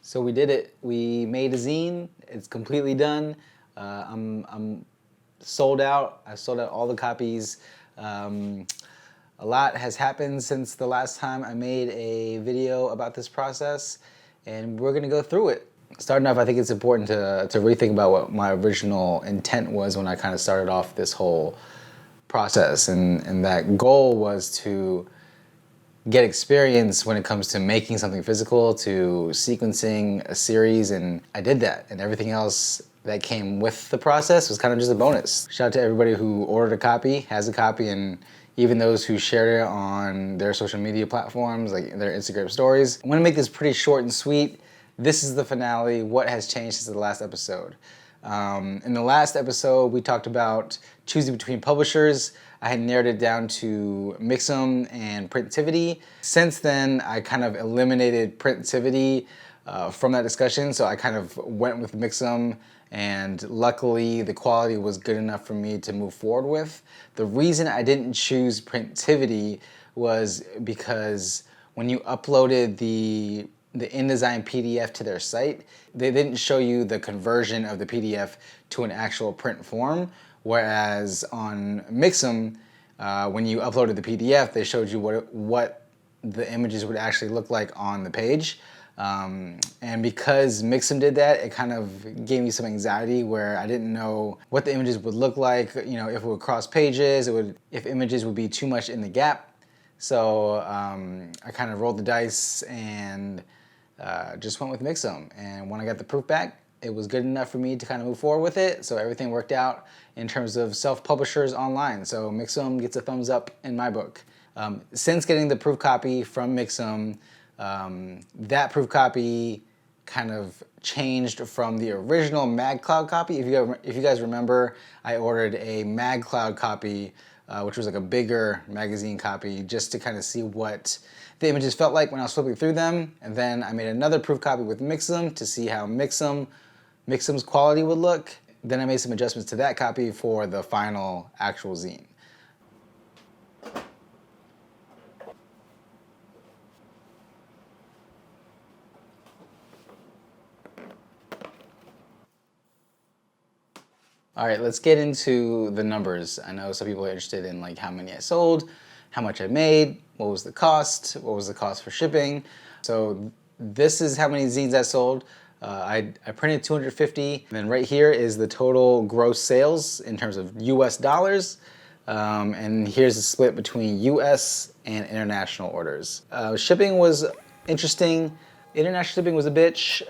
So we did it. We made a zine. It's completely done. I'm sold out. I sold out all the copies. A lot has happened since the last time I made a video about this process, and we're gonna go through it. Starting off, I think it's important to rethink about what my original intent was when I kind of started off this whole process, and that goal was to get experience when it comes to making something physical, to sequencing a series, and I did that, and everything else that came with the process was kind of just a bonus. Shout out to everybody who ordered a copy, has a copy, and even those who shared it on their social media platforms, like their Instagram stories. I'm gonna make this pretty short and sweet. This is the finale, what has changed since the last episode. In the last episode, we talked about choosing between publishers. I had narrowed it down to Mix'em and Printivity. Since then, I kind of eliminated Printivity from that discussion, so I kind of went with Mix'em, and luckily the quality was good enough for me to move forward with. The reason I didn't choose Printivity was because when you uploaded the InDesign PDF to their site, they didn't show you the conversion of the PDF to an actual print form, whereas on Mix'em, when you uploaded the PDF, they showed you what the images would actually look like on the page. And because Mix'em did that, it kind of gave me some anxiety where I didn't know what the images would look like, if it would cross pages, if images would be too much in the gap. So I kind of rolled the dice and just went with Mix'em. And when I got the proof back, it was good enough for me to kind of move forward with it. So everything worked out in terms of self-publishers online. So Mix'em gets a thumbs up in my book. Since getting the proof copy from Mix'em, that proof copy kind of changed from the original MagCloud copy. If you guys remember, I ordered a MagCloud copy, which was like a bigger magazine copy, just to kind of see what the images felt like when I was flipping through them. And then I made another proof copy with Mix'em to see how Mix'em's quality would look. Then I made some adjustments to that copy for the final actual zine. All right, let's get into the numbers. I know some people are interested in like how many I sold, how much I made, what was the cost for shipping. So this is how many zines I sold. I printed 250, and then right here is the total gross sales in terms of US dollars. And here's the split between US and international orders. Shipping was interesting. International shipping was a bitch.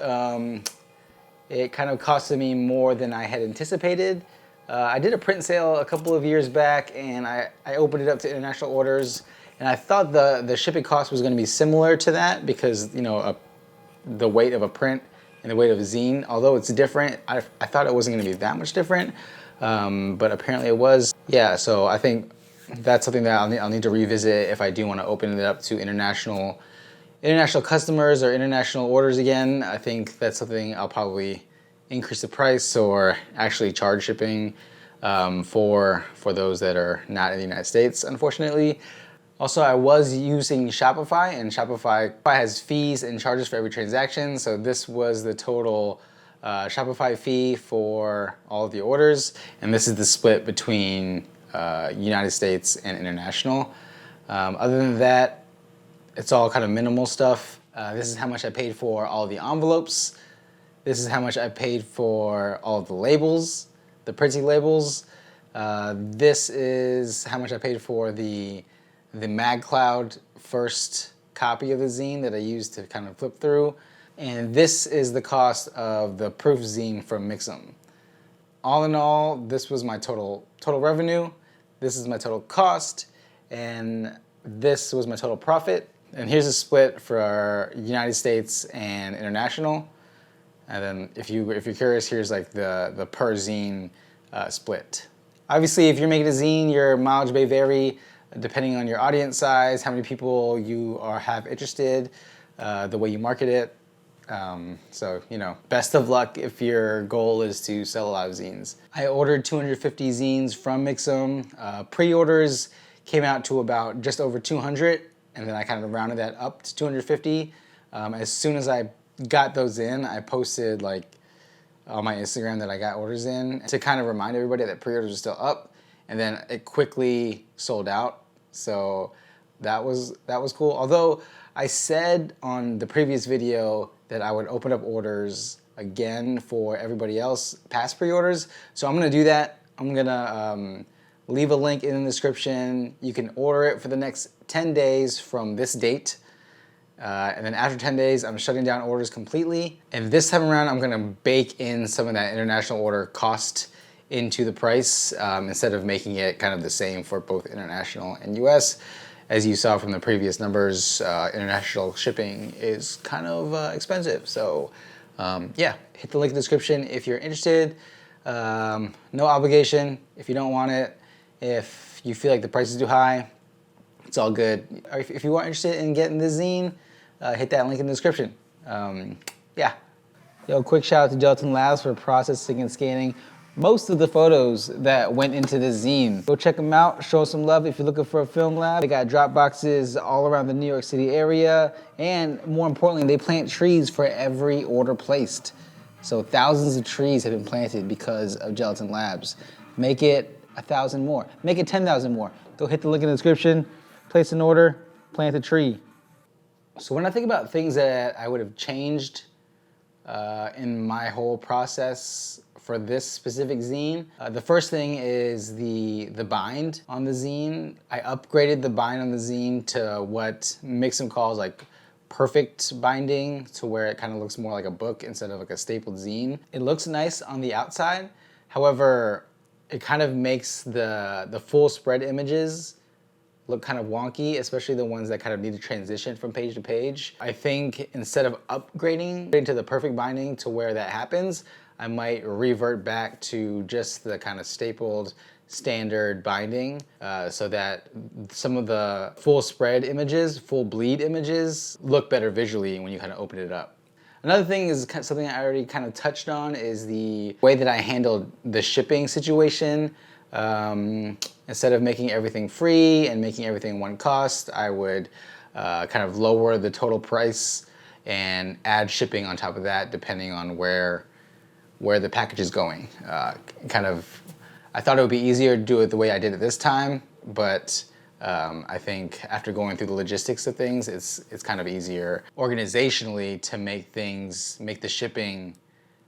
It kind of costed me more than I had anticipated. I did a print sale a couple of years back, and I opened it up to international orders, and I thought the shipping cost was going to be similar to that because the weight of a print and the weight of a zine, although it's different, I thought it wasn't going to be that much different, but apparently it was. Yeah, so I think that's something that I'll need to revisit if I do want to open it up to international customers or international orders again. I think that's something I'll probably increase the price or actually charge shipping for those that are not in the United States, unfortunately. Also, I was using Shopify, and Shopify has fees and charges for every transaction. So this was the total Shopify fee for all of the orders, and this is the split between United States and international. Other than that, it's all kind of minimal stuff. This is how much I paid for all the envelopes. This is how much I paid for all the labels, the printing labels. This is how much I paid for the MagCloud first copy of the zine that I used to kind of flip through. And this is the cost of the proof zine from Mix'em. All in all, this was my total revenue. This is my total cost, and this was my total profit. And here's a split for our United States and international. And then if you're curious, here's like the per zine split. Obviously, if you're making a zine, your mileage may vary depending on your audience size, how many people you have interested, the way you market it. So, best of luck if your goal is to sell a lot of zines. I ordered 250 zines from Mix'em. Pre-orders came out to just over 200, and then I kind of rounded that up to 250. As soon as I got those in, I posted like on my Instagram that I got orders in to kind of remind everybody that pre-orders are still up, and then it quickly sold out. So that was cool. Although I said on the previous video that I would open up orders again for everybody else past pre-orders. So I'm gonna do that. I'm gonna leave a link in the description. You can order it for the next 10 days from this date. And then after 10 days, I'm shutting down orders completely. And this time around, I'm gonna bake in some of that international order cost into the price instead of making it kind of the same for both international and US. As you saw from the previous numbers, international shipping is kind of expensive. So yeah, hit the link in the description if you're interested. No obligation if you don't want it. If you feel like the price is too high, it's all good. If you are interested in getting the zine, hit that link in the description. Yeah. Yo, quick shout out to Gelatin Labs for processing and scanning most of the photos that went into the zine. Go check them out, show some love if you're looking for a film lab. They got drop boxes all around the New York City area, and more importantly, they plant trees for every order placed. So thousands of trees have been planted because of Gelatin Labs. Make it 1,000 more, make it 10,000 more. Go hit the link in the description, place an order, plant a tree. So when I think about things that I would have changed in my whole process for this specific zine, the first thing is the bind on the zine. I upgraded the bind on the zine to what Mixum calls like perfect binding, to where it kind of looks more like a book instead of like a stapled zine. It looks nice on the outside. However, it kind of makes the full spread images look kind of wonky, especially the ones that kind of need to transition from page to page. I think instead of upgrading into the perfect binding to where that happens, I might revert back to just the kind of stapled standard binding so that some of the full spread images, full bleed images look better visually when you kind of open it up. Another thing is something I already kind of touched on is the way that I handled the shipping situation. Instead of making everything free and making everything one cost, I would kind of lower the total price and add shipping on top of that depending on where the package is going. I thought it would be easier to do it the way I did it this time, but I think after going through the logistics of things, it's kind of easier organizationally to make the shipping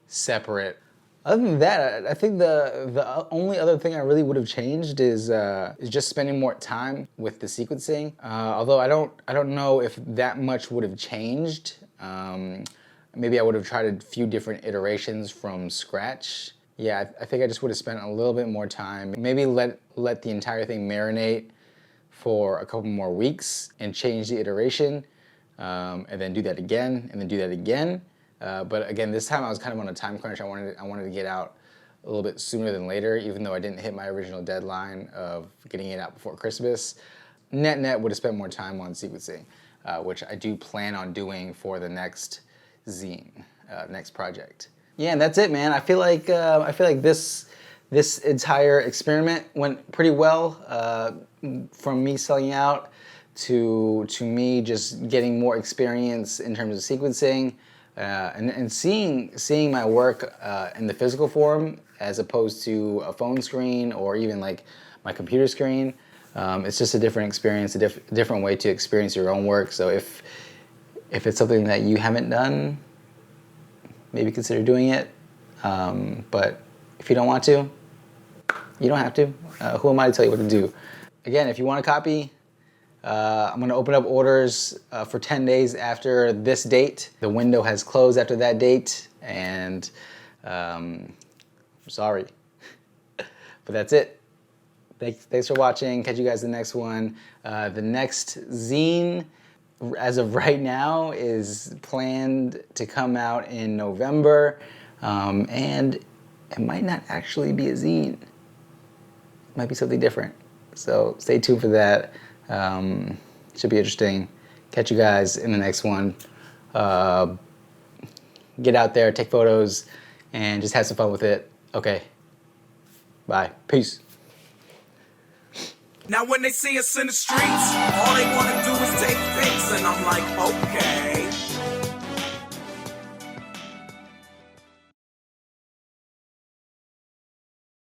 separate. Other than that, I think the only other thing I really would have changed is just spending more time with the sequencing. Although I don't know if that much would have changed. Maybe I would have tried a few different iterations from scratch. Yeah, I think I just would have spent a little bit more time. Maybe let the entire thing marinate for a couple more weeks and change the iteration, and then do that again, and then do that again. But again, this time I was kind of on a time crunch. I wanted to get out a little bit sooner than later, even though I didn't hit my original deadline of getting it out before Christmas. Net would have spent more time on sequencing, which I do plan on doing for the next zine, next project. Yeah, and that's it, man. I feel like this entire experiment went pretty well. From me selling out to me just getting more experience in terms of sequencing. And seeing my work in the physical form as opposed to a phone screen or even like my computer screen, it's just a different experience, a different way to experience your own work. So if it's something that you haven't done, maybe consider doing it. But if you don't want to, you don't have to. Who am I to tell you what to do? Again, if you want a copy, I'm gonna open up orders for 10 days after this date. The window has closed after that date, and I'm sorry. But that's it. Thanks for watching. Catch you guys in the next one. The next zine, as of right now, is planned to come out in November, and it might not actually be a zine. It might be something different. So stay tuned for that. Should be interesting. Catch you guys in the next one. Get out there, take photos, and just have some fun with it. Okay. Bye. Peace. Now when they see us in the streets, all they want to do is take